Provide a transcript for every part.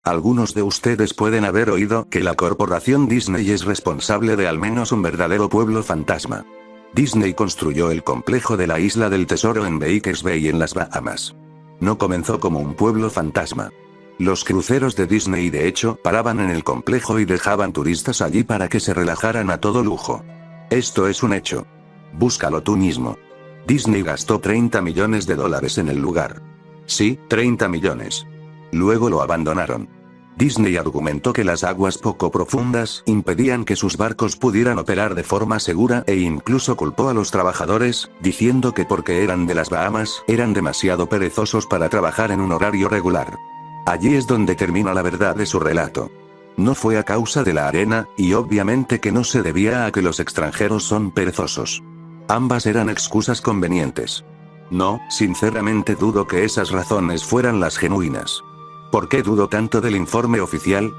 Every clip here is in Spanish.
Algunos de ustedes pueden haber oído que la corporación Disney es responsable de al menos un verdadero pueblo fantasma. Disney construyó el complejo de la Isla del Tesoro en Bakers Bay en las Bahamas. No comenzó como un pueblo fantasma. Los cruceros de Disney de hecho paraban en el complejo y dejaban turistas allí para que se relajaran a todo lujo. Esto es un hecho. Búscalo tú mismo. Disney gastó $30 millones en el lugar. Sí, 30 millones. Luego lo abandonaron. Disney argumentó que las aguas poco profundas impedían que sus barcos pudieran operar de forma segura e incluso culpó a los trabajadores, diciendo que porque eran de las Bahamas, eran demasiado perezosos para trabajar en un horario regular. Allí es donde termina la verdad de su relato. No fue a causa de la arena, y obviamente que no se debía a que los extranjeros son perezosos. Ambas eran excusas convenientes. No, sinceramente dudo que esas razones fueran las genuinas. ¿Por qué dudo tanto del informe oficial?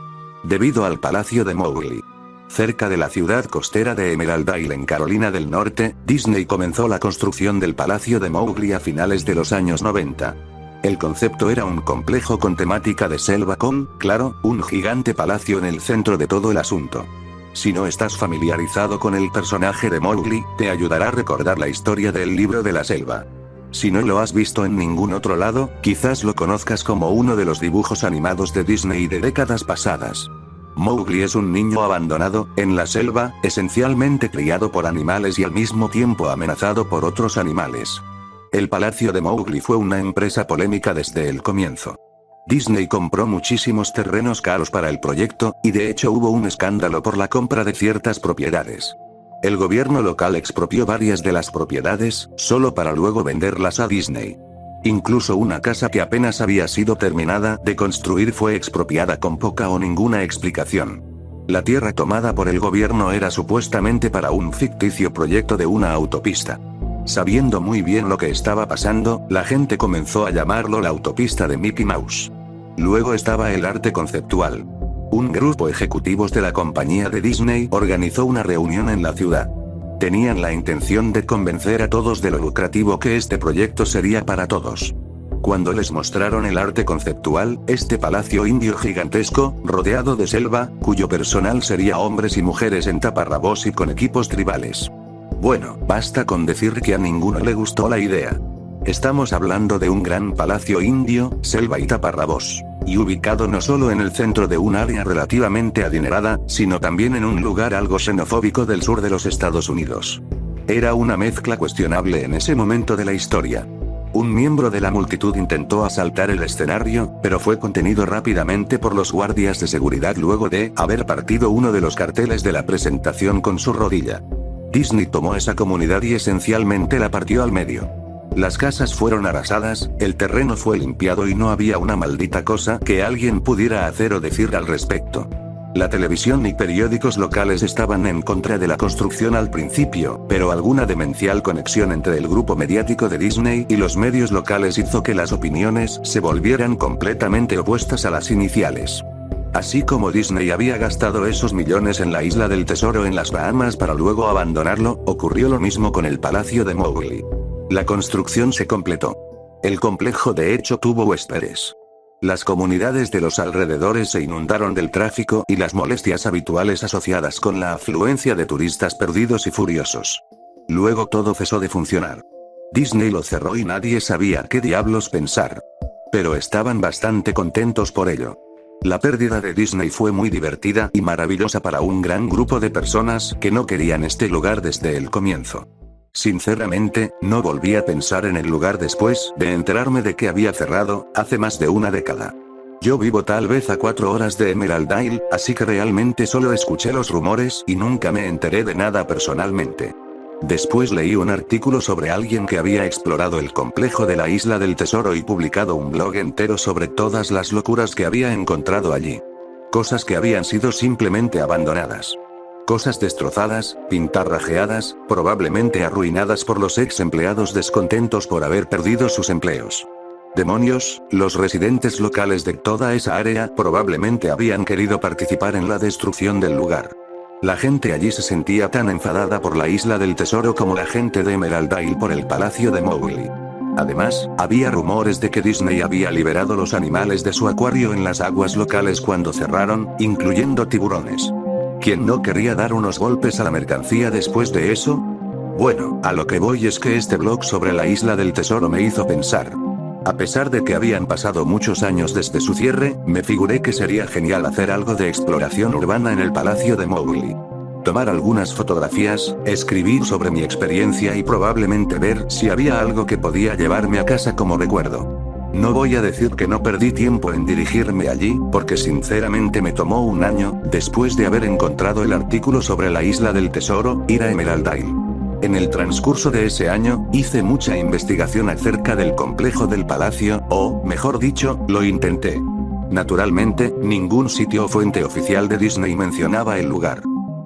Debido al Palacio de Mowgli. Cerca de la ciudad costera de Emerald Isle en Carolina del Norte, Disney comenzó la construcción del Palacio de Mowgli a finales de los años 90. El concepto era un complejo con temática de selva con, claro, un gigante palacio en el centro de todo el asunto. Si no estás familiarizado con el personaje de Mowgli, te ayudará a recordar la historia del libro de la selva. Si no lo has visto en ningún otro lado, quizás lo conozcas como uno de los dibujos animados de Disney de décadas pasadas. Mowgli es un niño abandonado, en la selva, esencialmente criado por animales y al mismo tiempo amenazado por otros animales. El Palacio de Mowgli fue una empresa polémica desde el comienzo. Disney compró muchísimos terrenos caros para el proyecto, y de hecho hubo un escándalo por la compra de ciertas propiedades. El gobierno local expropió varias de las propiedades, solo para luego venderlas a Disney. Incluso una casa que apenas había sido terminada de construir fue expropiada con poca o ninguna explicación. La tierra tomada por el gobierno era supuestamente para un ficticio proyecto de una autopista. Sabiendo muy bien lo que estaba pasando, la gente comenzó a llamarlo la autopista de Mickey Mouse. Luego estaba el arte conceptual. Un grupo ejecutivos de la compañía de Disney organizó una reunión en la ciudad. Tenían la intención de convencer a todos de lo lucrativo que este proyecto sería para todos. Cuando les mostraron el arte conceptual, este palacio indio gigantesco, rodeado de selva, cuyo personal sería hombres y mujeres en taparrabos y con equipos tribales. Bueno, basta con decir que a ninguno le gustó la idea. Estamos hablando de un gran palacio indio, selva y taparrabos. Y ubicado no solo en el centro de un área relativamente adinerada, sino también en un lugar algo xenofóbico del sur de los Estados Unidos. Era una mezcla cuestionable en ese momento de la historia. Un miembro de la multitud intentó asaltar el escenario, pero fue contenido rápidamente por los guardias de seguridad luego de haber partido uno de los carteles de la presentación con su rodilla. Disney tomó esa comunidad y esencialmente la partió al medio. Las casas fueron arrasadas, el terreno fue limpiado y no había una maldita cosa que alguien pudiera hacer o decir al respecto. La televisión y periódicos locales estaban en contra de la construcción al principio, pero alguna demencial conexión entre el grupo mediático de Disney y los medios locales hizo que las opiniones se volvieran completamente opuestas a las iniciales. Así como Disney había gastado esos millones en la Isla del Tesoro en las Bahamas para luego abandonarlo, ocurrió lo mismo con el Palacio de Mowgli. La construcción se completó. El complejo de hecho tuvo huéspedes. Las comunidades de los alrededores se inundaron del tráfico y las molestias habituales asociadas con la afluencia de turistas perdidos y furiosos. Luego todo cesó de funcionar. Disney lo cerró y nadie sabía qué diablos pensar. Pero estaban bastante contentos por ello. La pérdida de Disney fue muy divertida y maravillosa para un gran grupo de personas que no querían este lugar desde el comienzo. Sinceramente, no volví a pensar en el lugar después de enterarme de que había cerrado, hace más de una década. Yo vivo tal vez a 4 horas de Emerald Isle, así que realmente solo escuché los rumores y nunca me enteré de nada personalmente. Después leí un artículo sobre alguien que había explorado el complejo de la Isla del Tesoro y publicado un blog entero sobre todas las locuras que había encontrado allí. Cosas que habían sido simplemente abandonadas. Cosas destrozadas, pintarrajeadas, probablemente arruinadas por los ex empleados descontentos por haber perdido sus empleos. Demonios, los residentes locales de toda esa área probablemente habían querido participar en la destrucción del lugar. La gente allí se sentía tan enfadada por la Isla del Tesoro como la gente de Emerald Isle por el Palacio de Mowgli. Además, había rumores de que Disney había liberado los animales de su acuario en las aguas locales cuando cerraron, incluyendo tiburones. ¿Quién no querría dar unos golpes a la mercancía después de eso? Bueno, a lo que voy es que este blog sobre la isla del tesoro me hizo pensar. A pesar de que habían pasado muchos años desde su cierre, me figuré que sería genial hacer algo de exploración urbana en el palacio de Mowgli. Tomar algunas fotografías, escribir sobre mi experiencia y probablemente ver si había algo que podía llevarme a casa como recuerdo. No voy a decir que no perdí tiempo en dirigirme allí, porque sinceramente me tomó un año, después de haber encontrado el artículo sobre la isla del tesoro, ir a Emerald Isle. En el transcurso de ese año, hice mucha investigación acerca del complejo del palacio, o, mejor dicho, lo intenté. Naturalmente, ningún sitio o fuente oficial de Disney mencionaba el lugar.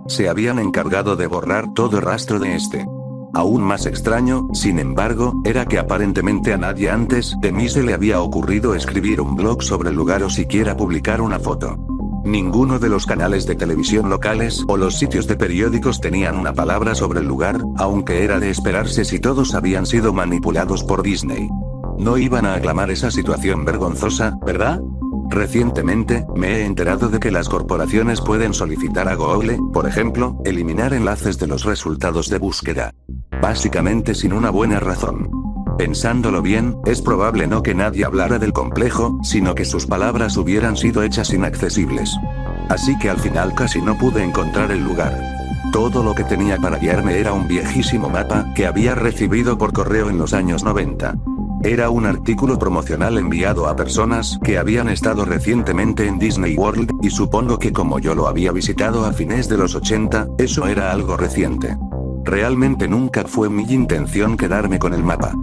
Se habían encargado de borrar todo rastro de este. Aún más extraño, sin embargo, era que aparentemente a nadie antes de mí se le había ocurrido escribir un blog sobre el lugar o siquiera publicar una foto. Ninguno de los canales de televisión locales o los sitios de periódicos tenían una palabra sobre el lugar, aunque era de esperarse si todos habían sido manipulados por Disney. No iban a aclamar esa situación vergonzosa, ¿verdad? Recientemente, me he enterado de que las corporaciones pueden solicitar a Google, por ejemplo, eliminar enlaces de los resultados de búsqueda. Básicamente sin una buena razón. Pensándolo bien, es probable no que nadie hablara del complejo, sino que sus palabras hubieran sido hechas inaccesibles. Así que al final casi no pude encontrar el lugar. Todo lo que tenía para guiarme era un viejísimo mapa que había recibido por correo en los años 90. Era un artículo promocional enviado a personas que habían estado recientemente en Disney World, y supongo que como yo lo había visitado a fines de los 80, eso era algo reciente. Realmente nunca fue mi intención quedarme con el mapa.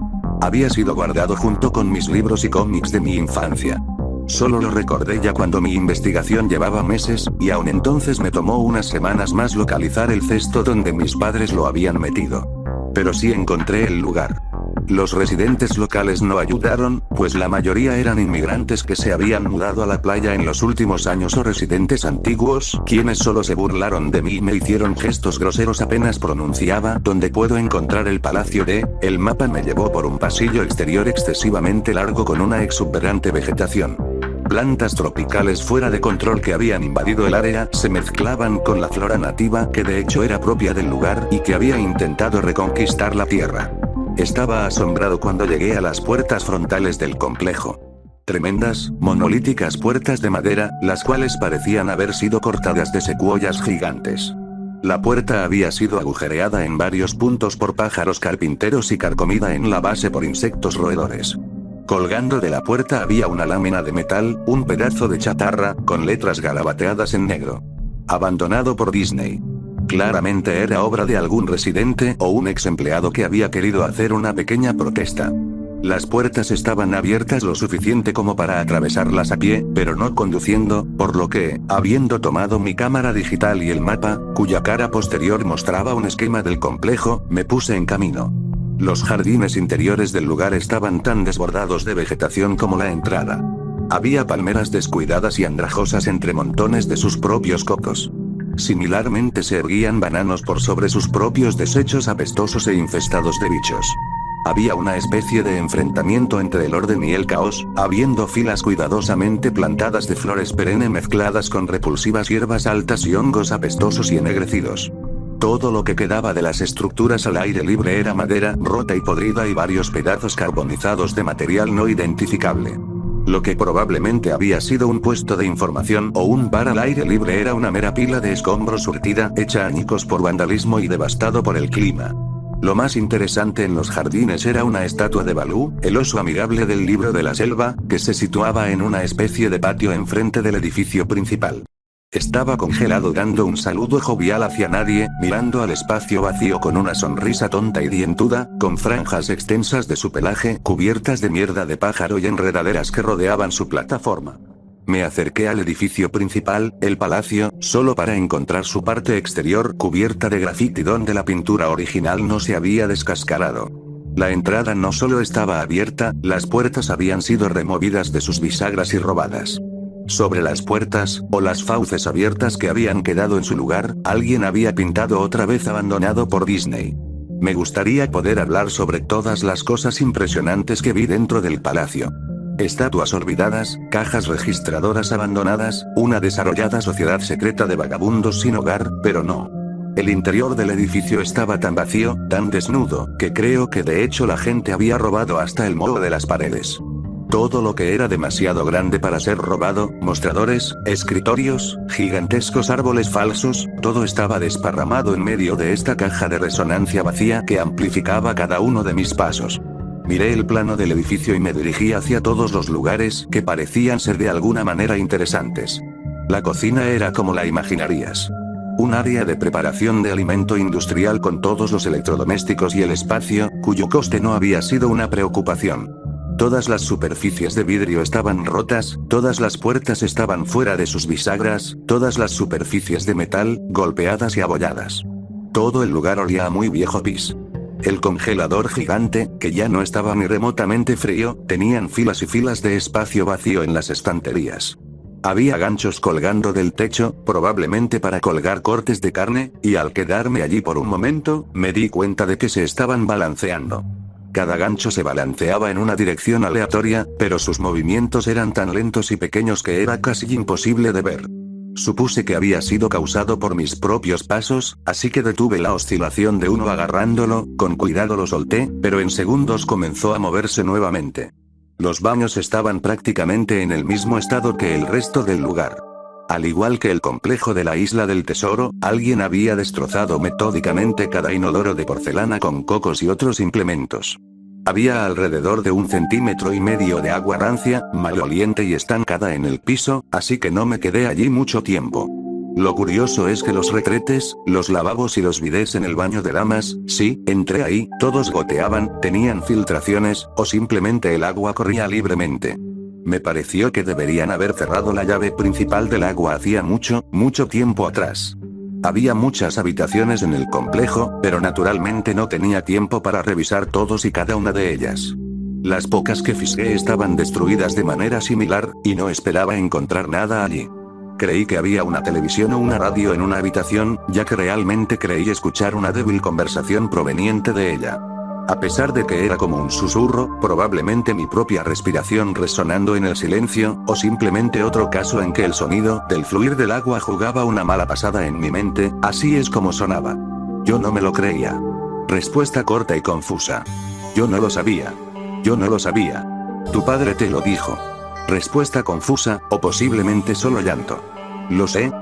Había sido guardado junto con mis libros y cómics de mi infancia. Solo lo recordé ya cuando mi investigación llevaba meses, y aún entonces me tomó unas semanas más localizar el cesto donde mis padres lo habían metido. Pero sí encontré el lugar. Los residentes locales no ayudaron, pues la mayoría eran inmigrantes que se habían mudado a la playa en los últimos años o residentes antiguos, quienes solo se burlaron de mí y me hicieron gestos groseros apenas pronunciaba "¿Dónde puedo encontrar el palacio de?". El mapa me llevó por un pasillo exterior excesivamente largo con una exuberante vegetación. Plantas tropicales fuera de control que habían invadido el área se mezclaban con la flora nativa que de hecho era propia del lugar y que había intentado reconquistar la tierra. Estaba asombrado cuando llegué a las puertas frontales del complejo. Tremendas, monolíticas puertas de madera, las cuales parecían haber sido cortadas de secuoyas gigantes. La puerta había sido agujereada en varios puntos por pájaros carpinteros y carcomida en la base por insectos roedores. Colgando de la puerta había una lámina de metal, un pedazo de chatarra, con letras garabateadas en negro. Abandonado por Disney. Claramente era obra de algún residente o un ex empleado que había querido hacer una pequeña protesta. Las puertas estaban abiertas lo suficiente como para atravesarlas a pie, pero no conduciendo, por lo que, habiendo tomado mi cámara digital y el mapa, cuya cara posterior mostraba un esquema del complejo, me puse en camino. Los jardines interiores del lugar estaban tan desbordados de vegetación como la entrada. Había palmeras descuidadas y andrajosas entre montones de sus propios cocos. Similarmente se erguían bananos por sobre sus propios desechos apestosos e infestados de bichos. Había una especie de enfrentamiento entre el orden y el caos, habiendo filas cuidadosamente plantadas de flores perenne mezcladas con repulsivas hierbas altas y hongos apestosos y ennegrecidos. Todo lo que quedaba de las estructuras al aire libre era madera rota y podrida y varios pedazos carbonizados de material no identificable. Lo que probablemente había sido un puesto de información o un bar al aire libre era una mera pila de escombros surtida, hecha añicos por vandalismo y devastado por el clima. Lo más interesante en los jardines era una estatua de Balú, el oso amigable del libro de la selva, que se situaba en una especie de patio enfrente del edificio principal. Estaba congelado dando un saludo jovial hacia nadie, mirando al espacio vacío con una sonrisa tonta y dientuda, con franjas extensas de su pelaje cubiertas de mierda de pájaro y enredaderas que rodeaban su plataforma. Me acerqué al edificio principal, el palacio, solo para encontrar su parte exterior cubierta de grafiti donde la pintura original no se había descascarado. La entrada no solo estaba abierta, las puertas habían sido removidas de sus bisagras y robadas. Sobre las puertas, o las fauces abiertas que habían quedado en su lugar, alguien había pintado otra vez abandonado por Disney. Me gustaría poder hablar sobre todas las cosas impresionantes que vi dentro del palacio. Estatuas olvidadas, cajas registradoras abandonadas, una desarrollada sociedad secreta de vagabundos sin hogar, pero no. El interior del edificio estaba tan vacío, tan desnudo, que creo que de hecho la gente había robado hasta el moho de las paredes. Todo lo que era demasiado grande para ser robado, mostradores, escritorios, gigantescos árboles falsos, todo estaba desparramado en medio de esta caja de resonancia vacía que amplificaba cada uno de mis pasos. Miré el plano del edificio y me dirigí hacia todos los lugares que parecían ser de alguna manera interesantes. La cocina era como la imaginarías. Un área de preparación de alimento industrial con todos los electrodomésticos y el espacio, cuyo coste no había sido una preocupación. Todas las superficies de vidrio estaban rotas, todas las puertas estaban fuera de sus bisagras, todas las superficies de metal, golpeadas y abolladas. Todo el lugar olía a muy viejo pis. El congelador gigante, que ya no estaba ni remotamente frío, tenían filas y filas de espacio vacío en las estanterías. Había ganchos colgando del techo, probablemente para colgar cortes de carne, y al quedarme allí por un momento, me di cuenta de que se estaban balanceando. Cada gancho se balanceaba en una dirección aleatoria, pero sus movimientos eran tan lentos y pequeños que era casi imposible de ver. Supuse que había sido causado por mis propios pasos, así que detuve la oscilación de uno agarrándolo, con cuidado lo solté, pero en segundos comenzó a moverse nuevamente. Los baños estaban prácticamente en el mismo estado que el resto del lugar. Al igual que el complejo de la Isla del Tesoro, alguien había destrozado metódicamente cada inodoro de porcelana con cocos y otros implementos. Había alrededor de 1,5 centímetros de agua rancia, maloliente y estancada en el piso, así que no me quedé allí mucho tiempo. Lo curioso es que los retretes, los lavabos y los bidés en el baño de damas, sí, entré ahí, todos goteaban, tenían filtraciones, o simplemente el agua corría libremente. Me pareció que deberían haber cerrado la llave principal del agua hacía mucho, mucho tiempo atrás. Había muchas habitaciones en el complejo, pero naturalmente no tenía tiempo para revisar todos y cada una de ellas. Las pocas que fisgué estaban destruidas de manera similar, y no esperaba encontrar nada allí. Creí que había una televisión o una radio en una habitación, ya que realmente creí escuchar una débil conversación proveniente de ella. A pesar de que era como un susurro, probablemente mi propia respiración resonando en el silencio, o simplemente otro caso en que el sonido del fluir del agua jugaba una mala pasada en mi mente, así es como sonaba. Yo no me lo creía. Respuesta corta y confusa. Yo no lo sabía. Yo no lo sabía. Tu padre te lo dijo. Respuesta confusa, o posiblemente solo llanto. Lo sé,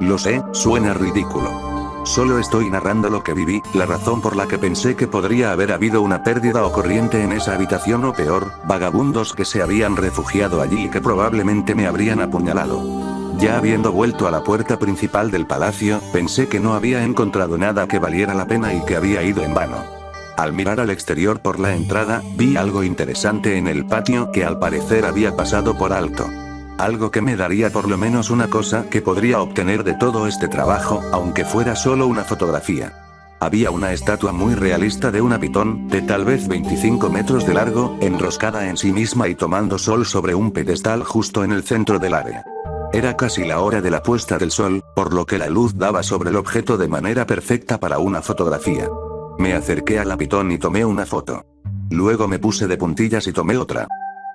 suena ridículo. Solo estoy narrando lo que viví, la razón por la que pensé que podría haber habido una pérdida o corriente en esa habitación o peor, vagabundos que se habían refugiado allí y que probablemente me habrían apuñalado. Ya habiendo vuelto a la puerta principal del palacio, pensé que no había encontrado nada que valiera la pena y que había ido en vano. Al mirar al exterior por la entrada, vi algo interesante en el patio que al parecer había pasado por alto. Algo que me daría por lo menos una cosa que podría obtener de todo este trabajo, aunque fuera solo una fotografía. Había una estatua muy realista de una pitón, de tal vez 25 metros de largo, enroscada en sí misma y tomando sol sobre un pedestal justo en el centro del área. Era casi la hora de la puesta del sol, por lo que la luz daba sobre el objeto de manera perfecta para una fotografía. Me acerqué a la pitón y tomé una foto. Luego me puse de puntillas y tomé otra.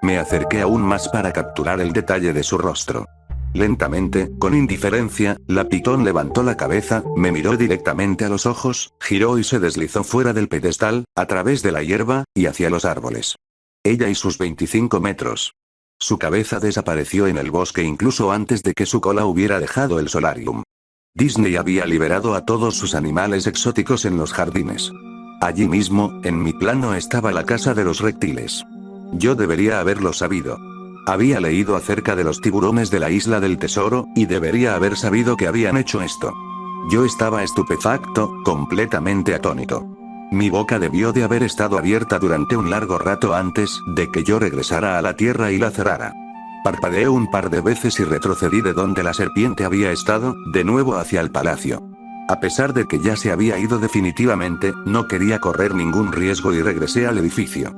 Me acerqué aún más para capturar el detalle de su rostro. Lentamente, con indiferencia, la pitón levantó la cabeza, me miró directamente a los ojos, giró y se deslizó fuera del pedestal, a través de la hierba, y hacia los árboles. Ella y sus 25 metros. Su cabeza desapareció en el bosque incluso antes de que su cola hubiera dejado el solarium. Disney había liberado a todos sus animales exóticos en los jardines. Allí mismo, en mi plano estaba la casa de los reptiles. Yo debería haberlo sabido. Había leído acerca de los tiburones de la Isla del Tesoro, y debería haber sabido que habían hecho esto. Yo estaba estupefacto, completamente atónito. Mi boca debió de haber estado abierta durante un largo rato antes de que yo regresara a la tierra y la cerrara. Parpadeé un par de veces y retrocedí de donde la serpiente había estado, de nuevo hacia el palacio. A pesar de que ya se había ido definitivamente, no quería correr ningún riesgo y regresé al edificio.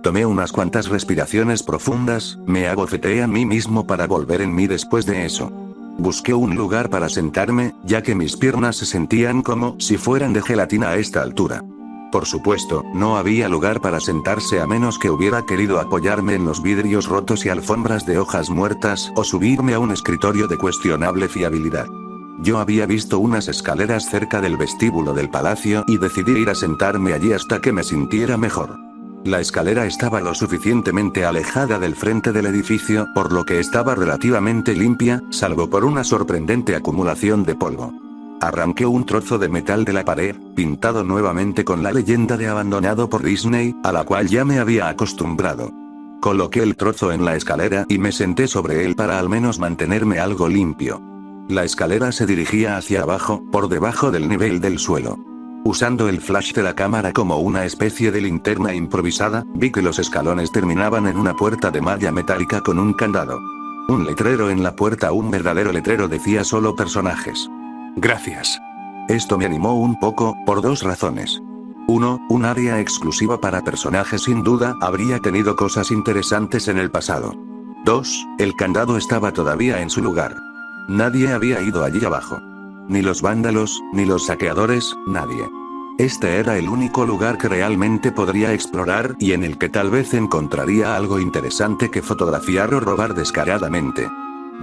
Tomé unas cuantas respiraciones profundas, me abofeteé a mí mismo para volver en mí después de eso. Busqué un lugar para sentarme, ya que mis piernas se sentían como si fueran de gelatina a esta altura. Por supuesto, no había lugar para sentarse a menos que hubiera querido apoyarme en los vidrios rotos y alfombras de hojas muertas o subirme a un escritorio de cuestionable fiabilidad. Yo había visto unas escaleras cerca del vestíbulo del palacio y decidí ir a sentarme allí hasta que me sintiera mejor. La escalera estaba lo suficientemente alejada del frente del edificio, por lo que estaba relativamente limpia, salvo por una sorprendente acumulación de polvo. Arranqué un trozo de metal de la pared, pintado nuevamente con la leyenda de abandonado por Disney, a la cual ya me había acostumbrado. Coloqué el trozo en la escalera y me senté sobre él para al menos mantenerme algo limpio. La escalera se dirigía hacia abajo, por debajo del nivel del suelo. Usando el flash de la cámara como una especie de linterna improvisada, vi que los escalones terminaban en una puerta de malla metálica con un candado. Un letrero en la puerta, un verdadero letrero, decía solo personajes. Gracias. Esto me animó un poco, por dos razones. 1, un área exclusiva para personajes sin duda habría tenido cosas interesantes en el pasado. 2, el candado estaba todavía en su lugar. Nadie había ido allí abajo. Ni los vándalos, ni los saqueadores, nadie. Este era el único lugar que realmente podría explorar y en el que tal vez encontraría algo interesante que fotografiar o robar descaradamente.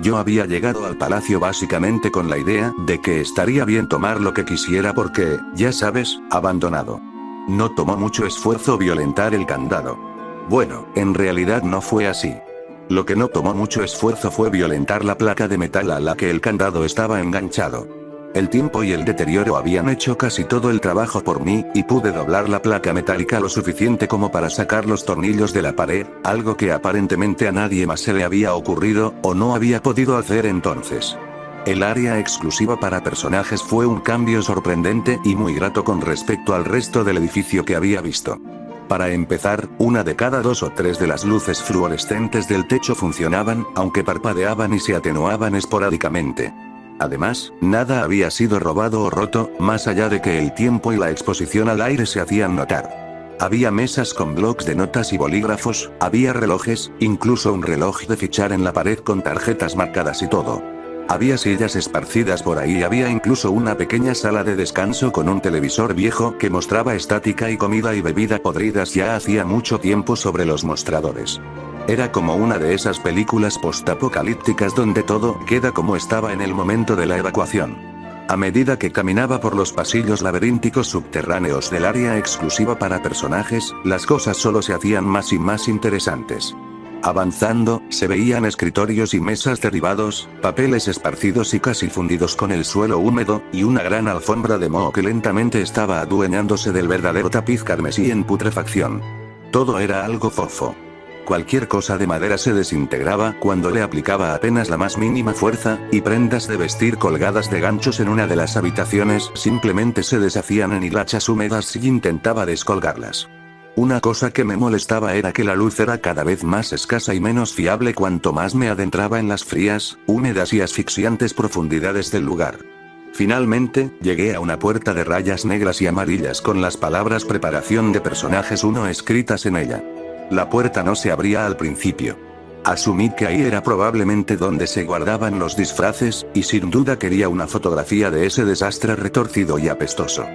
Yo había llegado al palacio básicamente con la idea de que estaría bien tomar lo que quisiera porque, ya sabes, abandonado. No tomó mucho esfuerzo violentar el candado. Bueno, en realidad no fue así. Lo que no tomó mucho esfuerzo fue violentar la placa de metal a la que el candado estaba enganchado. El tiempo y el deterioro habían hecho casi todo el trabajo por mí, y pude doblar la placa metálica lo suficiente como para sacar los tornillos de la pared, algo que aparentemente a nadie más se le había ocurrido, o no había podido hacer entonces. El área exclusiva para personajes fue un cambio sorprendente y muy grato con respecto al resto del edificio que había visto. Para empezar, una de cada 2 o 3 de las luces fluorescentes del techo funcionaban, aunque parpadeaban y se atenuaban esporádicamente. Además, nada había sido robado o roto, más allá de que el tiempo y la exposición al aire se hacían notar. Había mesas con blocs de notas y bolígrafos, había relojes, incluso un reloj de fichar en la pared con tarjetas marcadas y todo. Había sillas esparcidas por ahí y había incluso una pequeña sala de descanso con un televisor viejo que mostraba estática y comida y bebida podridas ya hacía mucho tiempo sobre los mostradores. Era como una de esas películas postapocalípticas donde todo queda como estaba en el momento de la evacuación. A medida que caminaba por los pasillos laberínticos subterráneos del área exclusiva para personajes, las cosas solo se hacían más y más interesantes. Avanzando, se veían escritorios y mesas derribados, papeles esparcidos y casi fundidos con el suelo húmedo, y una gran alfombra de moho que lentamente estaba adueñándose del verdadero tapiz carmesí en putrefacción. Todo era algo fofo. Cualquier cosa de madera se desintegraba cuando le aplicaba apenas la más mínima fuerza, y prendas de vestir colgadas de ganchos en una de las habitaciones simplemente se deshacían en hilachas húmedas si intentaba descolgarlas. Una cosa que me molestaba era que la luz era cada vez más escasa y menos fiable cuanto más me adentraba en las frías, húmedas y asfixiantes profundidades del lugar. Finalmente, llegué a una puerta de rayas negras y amarillas con las palabras "Preparación de personajes 1" escritas en ella. La puerta no se abría al principio. Asumí que ahí era probablemente donde se guardaban los disfraces, y sin duda quería una fotografía de ese desastre retorcido y apestoso.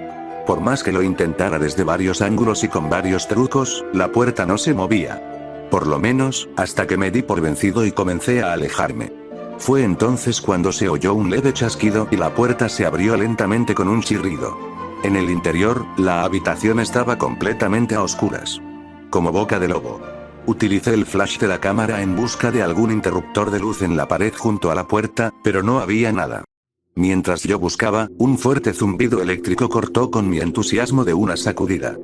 Por más que lo intentara desde varios ángulos y con varios trucos, la puerta no se movía. Por lo menos, hasta que me di por vencido y comencé a alejarme. Fue entonces cuando se oyó un leve chasquido y la puerta se abrió lentamente con un chirrido. En el interior, la habitación estaba completamente a oscuras. Como boca de lobo. Utilicé el flash de la cámara en busca de algún interruptor de luz en la pared junto a la puerta, pero no había nada. Mientras yo buscaba, un fuerte zumbido eléctrico cortó con mi entusiasmo de una sacudida.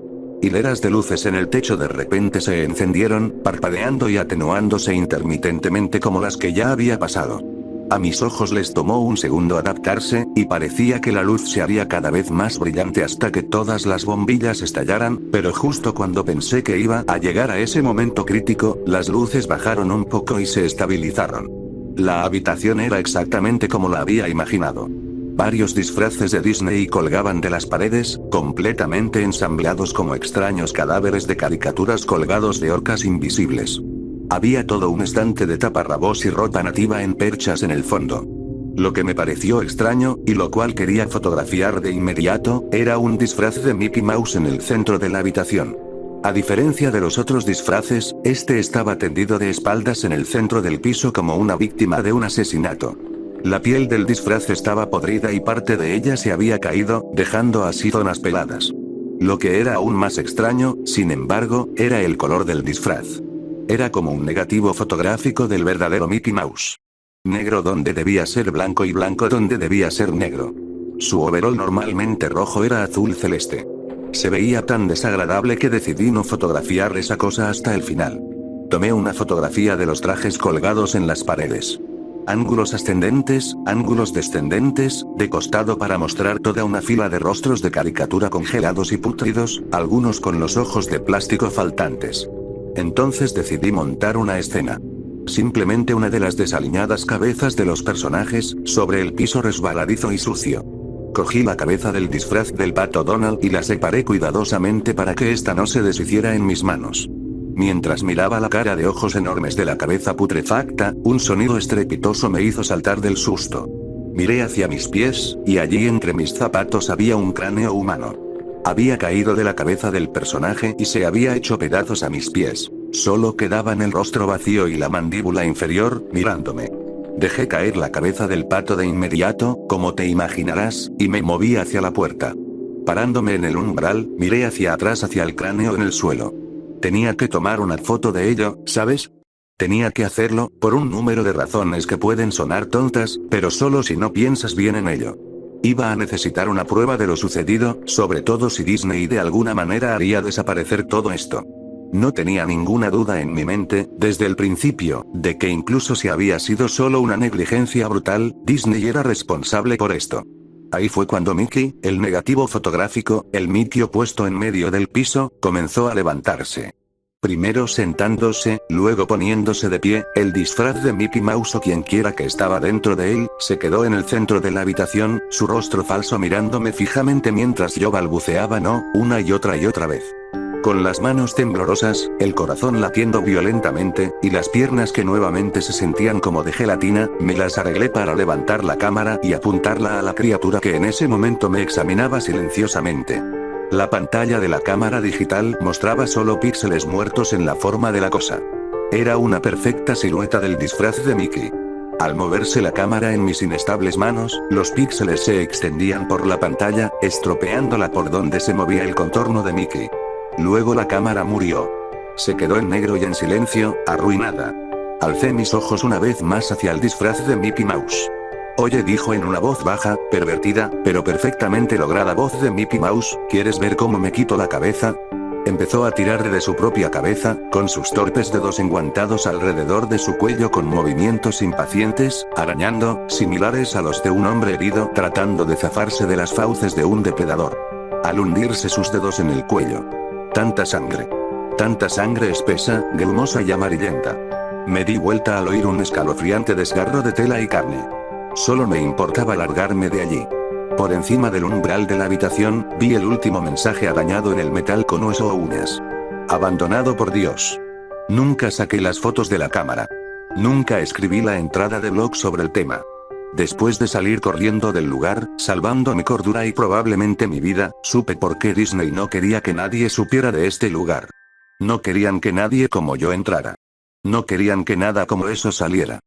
Hileras de luces en el techo de repente se encendieron, parpadeando y atenuándose intermitentemente como las que ya había pasado. A mis ojos les tomó un segundo adaptarse, y parecía que la luz se haría cada vez más brillante hasta que todas las bombillas estallaran, pero justo cuando pensé que iba a llegar a ese momento crítico, las luces bajaron un poco y se estabilizaron. La habitación era exactamente como la había imaginado. Varios disfraces de Disney colgaban de las paredes, completamente ensamblados como extraños cadáveres de caricaturas colgados de orcas invisibles. Había todo un estante de taparrabos y ropa nativa en perchas en el fondo. Lo que me pareció extraño, y lo cual quería fotografiar de inmediato, era un disfraz de Mickey Mouse en el centro de la habitación. A diferencia de los otros disfraces, este estaba tendido de espaldas en el centro del piso como una víctima de un asesinato. La piel del disfraz estaba podrida y parte de ella se había caído, dejando así zonas peladas. Lo que era aún más extraño, sin embargo, era el color del disfraz. Era como un negativo fotográfico del verdadero Mickey Mouse. Negro donde debía ser blanco y blanco donde debía ser negro. Su overol normalmente rojo era azul celeste. Se veía tan desagradable que decidí no fotografiar esa cosa hasta el final. Tomé una fotografía de los trajes colgados en las paredes. Ángulos ascendentes, ángulos descendentes, de costado para mostrar toda una fila de rostros de caricatura congelados y pútridos, algunos con los ojos de plástico faltantes. Entonces decidí montar una escena. Simplemente una de las desaliñadas cabezas de los personajes, sobre el piso resbaladizo y sucio. Cogí la cabeza del disfraz del pato Donald y la separé cuidadosamente para que ésta no se deshiciera en mis manos. Mientras miraba la cara de ojos enormes de la cabeza putrefacta, un sonido estrepitoso me hizo saltar del susto. Miré hacia mis pies, y allí entre mis zapatos había un cráneo humano. Había caído de la cabeza del personaje y se había hecho pedazos a mis pies. Solo quedaban el rostro vacío y la mandíbula inferior, mirándome. Dejé caer la cabeza del pato de inmediato, como te imaginarás, y me moví hacia la puerta. Parándome en el umbral, miré hacia atrás hacia el cráneo en el suelo. Tenía que tomar una foto de ello, ¿sabes? Tenía que hacerlo, por un número de razones que pueden sonar tontas, pero solo si no piensas bien en ello. Iba a necesitar una prueba de lo sucedido, sobre todo si Disney de alguna manera haría desaparecer todo esto. No tenía ninguna duda en mi mente, desde el principio, de que incluso si había sido solo una negligencia brutal, Disney era responsable por esto. Ahí fue cuando Mickey, el negativo fotográfico, el Mickey puesto en medio del piso, comenzó a levantarse. Primero sentándose, luego poniéndose de pie, el disfraz de Mickey Mouse o quien quiera que estaba dentro de él, se quedó en el centro de la habitación, su rostro falso mirándome fijamente mientras yo balbuceaba no, una y otra vez. Con las manos temblorosas, el corazón latiendo violentamente, y las piernas que nuevamente se sentían como de gelatina, me las arreglé para levantar la cámara y apuntarla a la criatura que en ese momento me examinaba silenciosamente. La pantalla de la cámara digital mostraba solo píxeles muertos en la forma de la cosa. Era una perfecta silueta del disfraz de Mickey. Al moverse la cámara en mis inestables manos, los píxeles se extendían por la pantalla, estropeándola por donde se movía el contorno de Mickey. Luego la cámara murió. Se quedó en negro y en silencio, arruinada. Alcé mis ojos una vez más hacia el disfraz de Mickey Mouse. Oye, dijo en una voz baja, pervertida, pero perfectamente lograda voz de Mickey Mouse, ¿quieres ver cómo me quito la cabeza? Empezó a tirar de su propia cabeza, con sus torpes dedos enguantados alrededor de su cuello con movimientos impacientes, arañando, similares a los de un hombre herido tratando de zafarse de las fauces de un depredador. Al hundirse sus dedos en el cuello. Tanta sangre espesa, grumosa y amarillenta. Me di vuelta al oír un escalofriante desgarro de tela y carne. Solo me importaba largarme de allí. Por encima del umbral de la habitación, vi el último mensaje arañado en el metal con hueso o uñas. Abandonado por Dios. Nunca saqué las fotos de la cámara. Nunca escribí la entrada de blog sobre el tema. Después de salir corriendo del lugar, salvando mi cordura y probablemente mi vida, supe por qué Disney no quería que nadie supiera de este lugar. No querían que nadie como yo entrara. No querían que nada como eso saliera.